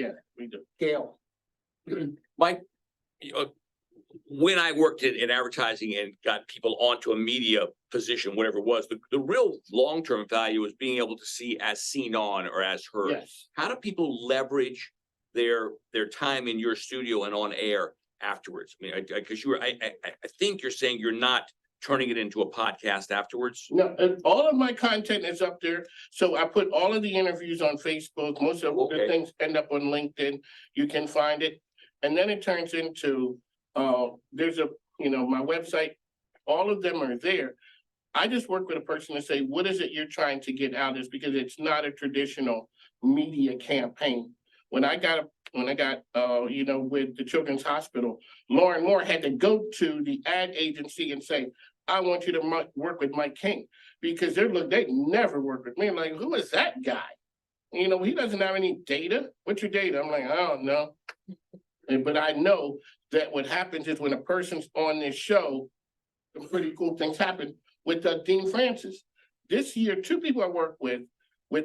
Yeah, we do. Gail. Mike, when I worked in advertising and got people onto a media position, whatever it was, the real long-term value is being able to see as seen on or as heard. Yes. How do people leverage their time in your studio and on air afterwards? I mean, because I think you're saying you're not turning it into a podcast afterwards. No, all of my content is up there. So I put all of the interviews on Facebook. Most of the Okay. things end up on LinkedIn. You can find it. And then it turns into, there's my website, all of them are there. I just work with a person to say, what is it you're trying to get out of this? Because it's not a traditional media campaign. When I got, with the Children's Hospital, Lauren Moore had to go to the ad agency and say, I want you to work with Mike King, because they never work with me. I'm like, who is that guy? He doesn't have any data. What's your data? I'm like, I don't know. But I know that what happens is when a person's on this show, some pretty cool things happen with Dean Francis. This year, 2 people I work with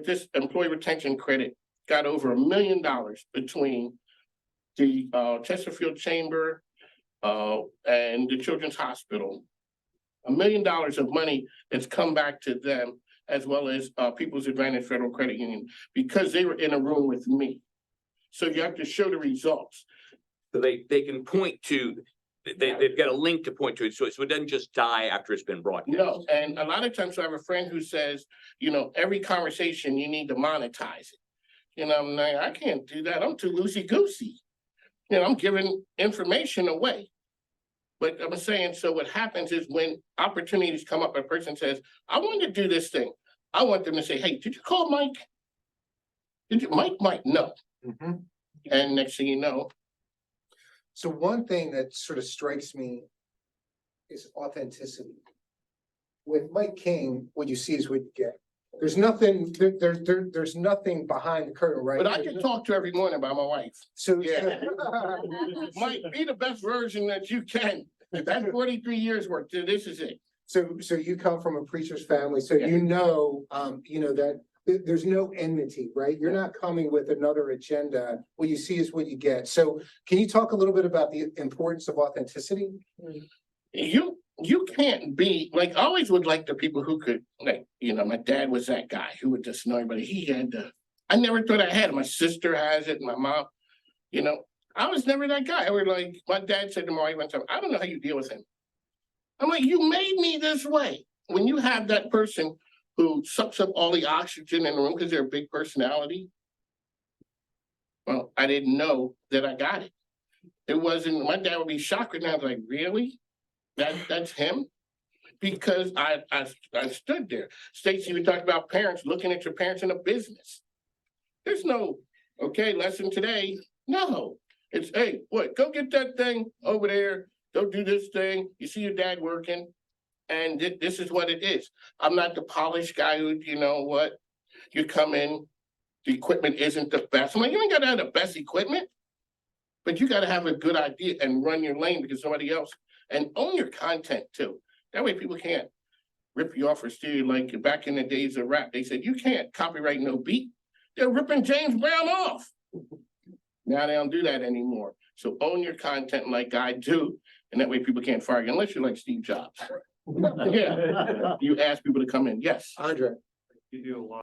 this employee retention credit, got over $1 million between the Chesterfield Chamber and the Children's Hospital. $1 million of money that's come back to them, as well as People's Advantage Federal Credit Union, because they were in a room with me. So you have to show the results. So they can point to, they've got a link to point to it. So it doesn't just die after it's been broadcast. No, and a lot of times I have a friend who says, every conversation you need to monetize it. I'm like, I can't do that. I'm too loosey-goosey. I'm giving information away. But I'm saying, so what happens is when opportunities come up, a person says, I want to do this thing. I want them to say, hey, did you call Mike? Mike might know. Mhm. And next thing you know. So one thing that sort of strikes me is authenticity. With Mike King, what you see is what you get. There's nothing, there's nothing behind the curtain, right? But I can talk to her every morning about my wife. So, Yeah. Mike, be the best version that you can. That's 43 years worth. This is it. so you come from a preacher's family, so Yeah. that there's no enmity, right? You're not coming with another agenda. What you see is what you get. So can you talk a little bit about the importance of authenticity? You can't be like, I always would like the people who could, like, my dad was that guy who would just know everybody. He had I never thought I had it. My sister has it, my mom, I was never that guy. I was like, my dad said to my wife one time, I don't know how you deal with him. I'm like, you made me this way. When you have that person who sucks up all the oxygen in the room because they're a big personality. Well, I didn't know that I got it. It wasn't, my dad would be shocked and I was like, really? That's him? Because I stood there. Stacey, we talked about parents, looking at your parents in a business. There's no, okay, lesson today. No, it's, hey, go get that thing over there. Go do this thing. You see your dad working. And this is what it is. I'm not the polished guy who, you come in, the equipment isn't the best. I'm like, you ain't gotta have the best equipment, but you gotta have a good idea and run your lane because somebody else, and own your content too. That way people can't rip you off or steal you. Like back in the days of rap, they said, you can't copyright no beat. They're ripping James Brown off. Now they don't do that anymore. So own your content like I do. And that way people can't fire you unless you're like Steve Jobs. Yeah, you ask people to come in. Yes. Andre? You do a lot.